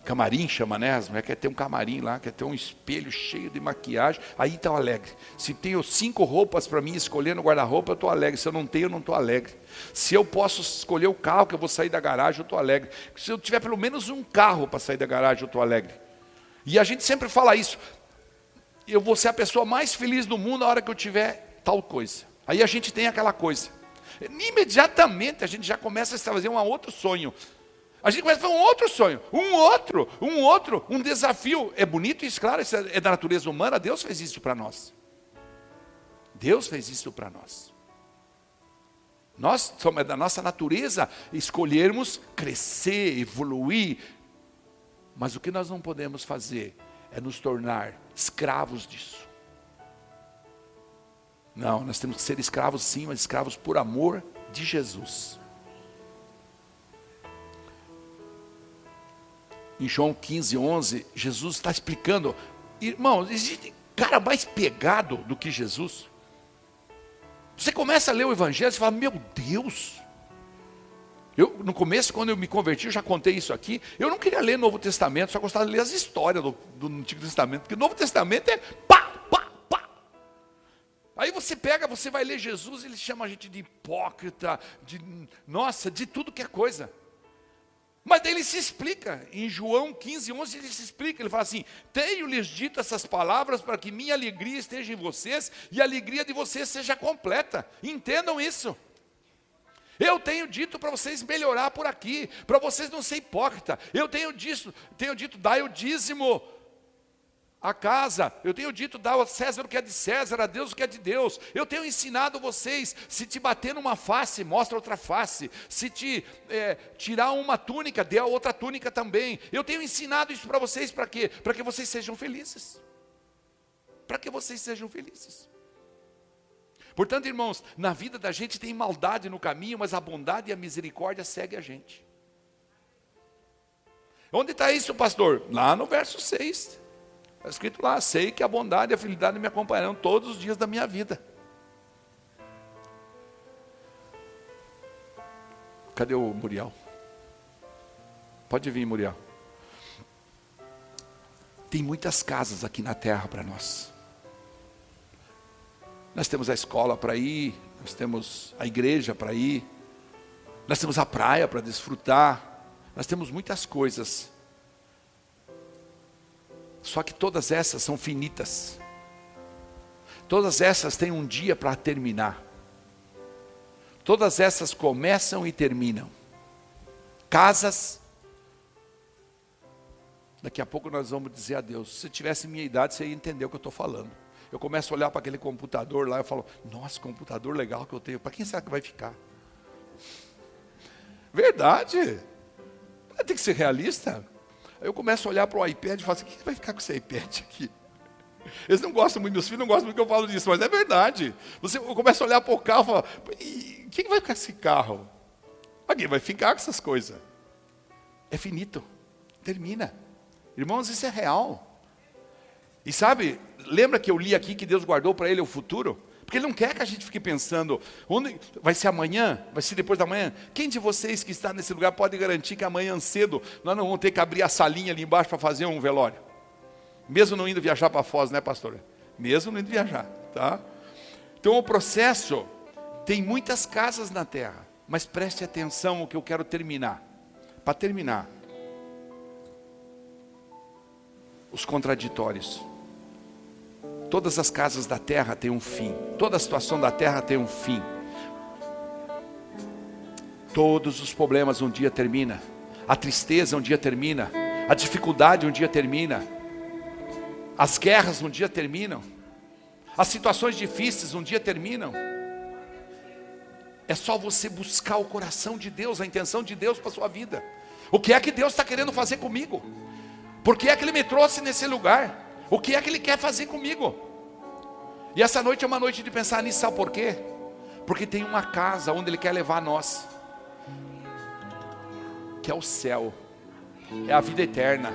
Camarim chama, né? As mulheres querem ter um camarim lá, quer ter um espelho cheio de maquiagem, aí estão alegre. Se tenho 5 roupas para mim escolher no guarda-roupa, eu estou alegre. Se eu não tenho, eu não estou alegre. Se eu posso escolher o carro que eu vou sair da garagem, eu estou alegre. Se eu tiver pelo menos um carro para sair da garagem, eu estou alegre. E a gente sempre fala isso, eu vou ser a pessoa mais feliz do mundo na hora que eu tiver tal coisa. Aí a gente tem aquela coisa. Imediatamente a gente já começa a fazer um outro sonho. A gente começa a fazer um outro sonho, um desafio. É bonito isso, claro, isso é da natureza humana. Deus fez isso para nós. Deus fez isso para nós. Nós somos da nossa natureza escolhermos crescer, evoluir. Mas o que nós não podemos fazer é nos tornar escravos disso. Não, nós temos que ser escravos sim, mas escravos por amor de Jesus. Em João 15:11, Jesus está explicando, irmãos, existe cara mais pegado do que Jesus? Você começa a ler o Evangelho e fala, meu Deus! No começo, quando eu me converti, eu já contei isso aqui, eu não queria ler o Novo Testamento, só gostava de ler as histórias do Antigo Testamento, porque o Novo Testamento é pá, pá, pá. Aí você vai ler Jesus, ele chama a gente de hipócrita, de tudo que é coisa. Mas daí ele se explica, em João 15:11 ele se explica, ele fala assim, tenho-lhes dito essas palavras para que minha alegria esteja em vocês e a alegria de vocês seja completa. Entendam isso. Eu tenho dito para vocês melhorar por aqui, para vocês não ser hipócrita. Eu tenho dito, dai o dízimo a casa. Eu tenho dito, dá a César o que é de César, a Deus o que é de Deus. Eu tenho ensinado vocês, se te bater numa face, mostra outra face. Se te tirar uma túnica, dê a outra túnica também. Eu tenho ensinado isso para vocês, para quê? Para que vocês sejam felizes. Para que vocês sejam felizes. Portanto, irmãos, na vida da gente tem maldade no caminho, mas a bondade e a misericórdia seguem a gente. Onde está isso, pastor? Lá no verso 6. Está escrito lá, sei que a bondade e a fidelidade me acompanharão todos os dias da minha vida. Cadê o Muriel? Pode vir, Muriel. Tem muitas casas aqui na terra para nós. Nós temos a escola para ir, nós temos a igreja para ir, nós temos a praia para desfrutar, nós temos muitas coisas. Só que todas essas são finitas. Todas essas têm um dia para terminar. Todas essas começam e terminam. Casas. Daqui a pouco nós vamos dizer a Deus, se tivesse minha idade, você ia entender o que eu estou falando. Eu começo a olhar para aquele computador lá, eu falo, nossa, computador legal que eu tenho, para quem será que vai ficar? Verdade. Tem que ser realista. Aí eu começo a olhar para o iPad e falo assim, quem vai ficar com esse iPad aqui? Eles não gostam muito, meus filhos não gostam muito que eu falo disso, mas é verdade. Eu começo a olhar para o carro e falo, quem vai ficar com esse carro? Alguém vai ficar com essas coisas. É finito, termina. Irmãos, isso é real. E sabe, lembra que eu li aqui que Deus guardou para ele o futuro? Porque Ele não quer que a gente fique pensando, onde vai ser amanhã? Vai ser depois da manhã? Quem de vocês que está nesse lugar pode garantir que amanhã cedo nós não vamos ter que abrir a salinha ali embaixo para fazer um velório? Mesmo não indo viajar para Foz, né, pastor? Mesmo não indo viajar, tá? Então o processo tem muitas casas na terra, mas preste atenção no que eu quero terminar. Para terminar, os contraditórios. Todas as casas da terra têm um fim. Toda a situação da terra tem um fim. Todos os problemas um dia terminam. A tristeza um dia termina. A dificuldade um dia termina. As guerras um dia terminam. As situações difíceis um dia terminam. É só você buscar o coração de Deus, a intenção de Deus para a sua vida. O que é que Deus está querendo fazer comigo? Por que é que Ele me trouxe nesse lugar? O que é que Ele quer fazer comigo? E essa noite é uma noite de pensar nisso, sabe por quê? Porque tem uma casa onde Ele quer levar nós, que é o céu, é a vida eterna.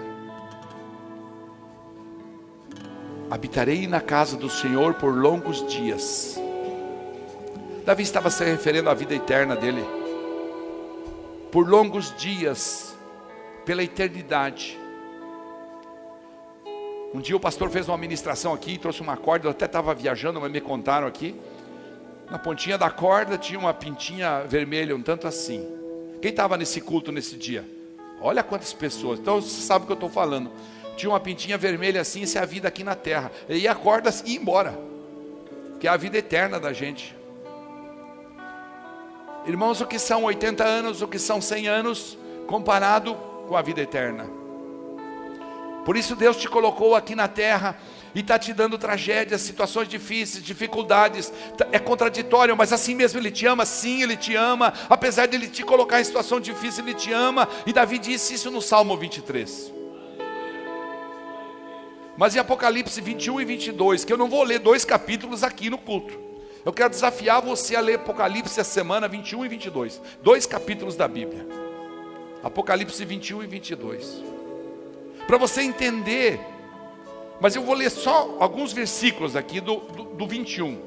Habitarei na casa do Senhor por longos dias. Davi estava se referindo à vida eterna dele. Por longos dias, pela eternidade. Um dia o pastor fez uma ministração aqui, trouxe uma corda, eu até estava viajando, mas me contaram aqui. Na pontinha da corda tinha uma pintinha vermelha, um tanto assim. Quem estava nesse culto nesse dia? Olha quantas pessoas, então você sabe o que eu estou falando. Tinha uma pintinha vermelha assim, essa é a vida aqui na terra. E a corda ia embora, que é a vida eterna da gente. Irmãos, o que são 80 anos, o que são 100 anos, comparado com a vida eterna? Por isso Deus te colocou aqui na terra e está te dando tragédias, situações difíceis, dificuldades. É contraditório, mas assim mesmo Ele te ama. Sim, Ele te ama. Apesar de Ele te colocar em situação difícil, Ele te ama. E Davi disse isso no Salmo 23. Mas em Apocalipse 21 e 22, que eu não vou ler 2 capítulos aqui no culto. Eu quero desafiar você a ler Apocalipse essa semana 21 e 22. 2 capítulos da Bíblia. Apocalipse 21 e 22. Para você entender, mas eu vou ler só alguns versículos aqui do 21.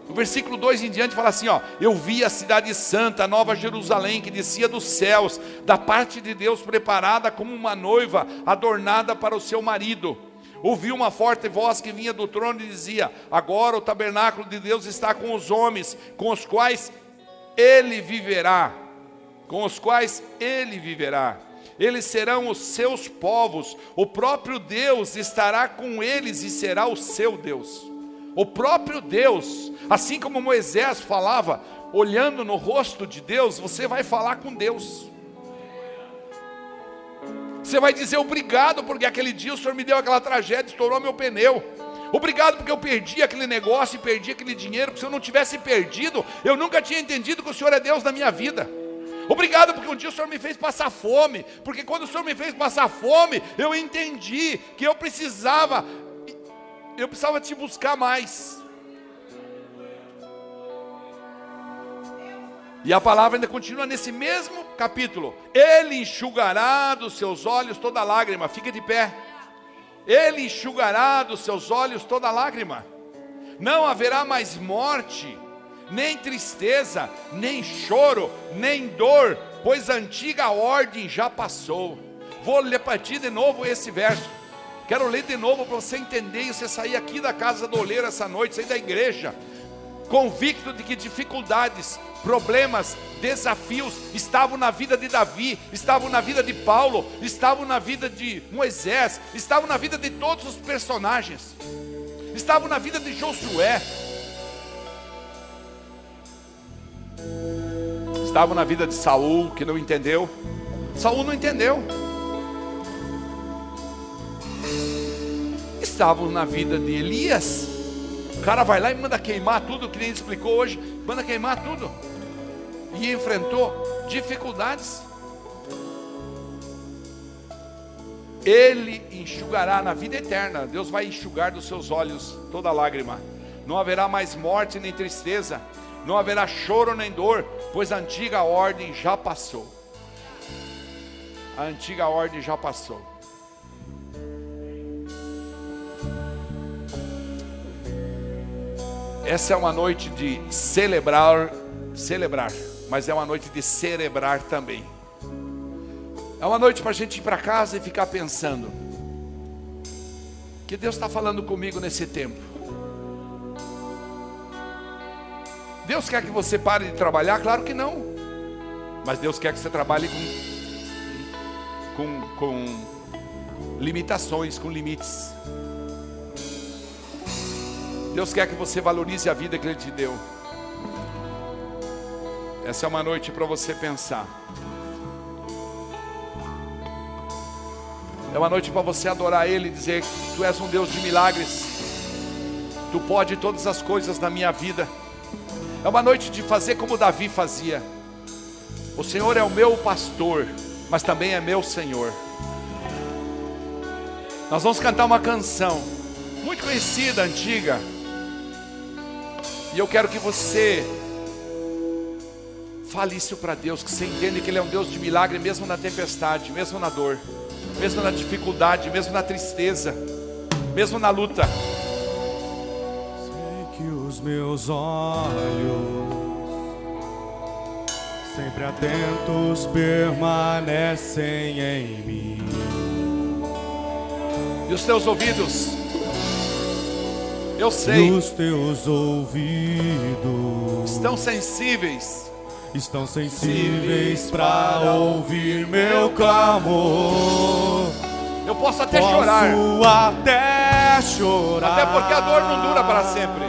O versículo 2 em diante fala assim, ó: eu vi a cidade santa, a nova Jerusalém, que descia dos céus, da parte de Deus, preparada como uma noiva, adornada para o seu marido. Ouvi uma forte voz que vinha do trono e dizia: agora o tabernáculo de Deus está com os homens, com os quais Ele viverá. Com os quais Ele viverá. Eles serão os seus povos, o próprio Deus estará com eles e será o seu Deus. O próprio Deus, assim como Moisés falava, olhando no rosto de Deus, você vai falar com Deus. Você vai dizer: obrigado porque aquele dia o Senhor me deu aquela tragédia, estourou meu pneu. Obrigado porque eu perdi aquele negócio e perdi aquele dinheiro, porque se eu não tivesse perdido, eu nunca tinha entendido que o Senhor é Deus na minha vida. Obrigado porque um dia o Senhor me fez passar fome, porque quando o Senhor me fez passar fome, eu entendi que eu precisava te buscar mais. E a palavra ainda continua nesse mesmo capítulo: Ele enxugará dos seus olhos toda lágrima. Fica de pé. Ele enxugará dos seus olhos toda lágrima. Não haverá mais morte, nem tristeza, nem choro, nem dor, pois a antiga ordem já passou. Vou ler para ti de novo esse verso. Quero ler de novo para você entender e você sair aqui da casa do oleiro essa noite, sair da igreja, convicto de que dificuldades, problemas, desafios estavam na vida de Davi, estavam na vida de Paulo, estavam na vida de Moisés, estavam na vida de todos os personagens, estavam na vida de Josué, estavam na vida de Saul, que não entendeu, Saul não entendeu. Estavam na vida de Elias. O cara vai lá e manda queimar tudo, que nem ele explicou hoje. Manda queimar tudo. E enfrentou dificuldades. Ele enxugará na vida eterna. Deus vai enxugar dos seus olhos toda lágrima. Não haverá mais morte nem tristeza. Não haverá choro nem dor, pois a antiga ordem já passou. A antiga ordem já passou. Essa é uma noite de celebrar, mas é uma noite de celebrar também. É uma noite para a gente ir para casa e ficar pensando que Deus está falando comigo nesse tempo. Deus quer que você pare de trabalhar? Claro que não. Mas Deus quer que você trabalhe com limitações, com limites. Deus quer que você valorize a vida que Ele te deu. Essa é uma noite para você pensar. É uma noite para você adorar Ele e dizer: Tu és um Deus de milagres. Tu pode todas as coisas na minha vida. É uma noite de fazer como Davi fazia. O Senhor é o meu pastor, mas também é meu Senhor. Nós vamos cantar uma canção muito conhecida, antiga. E eu quero que você fale isso para Deus, que você entenda que Ele é um Deus de milagre, mesmo na tempestade, mesmo na dor, mesmo na dificuldade, mesmo na tristeza, mesmo na luta. Sei que os meus olhos, sempre atentos, permanecem em mim. E os teus ouvidos, eu sei, e os teus ouvidos estão sensíveis para ouvir meu clamor. Eu posso até chorar, até chorar, até porque a dor não dura para sempre,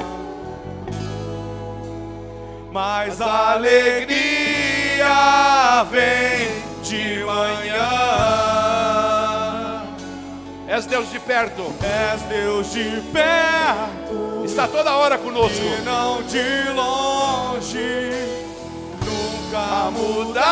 mas a alegria vem de manhã. És Deus de perto, És Deus de perto, está toda hora conosco, e não de longe, nunca mudará.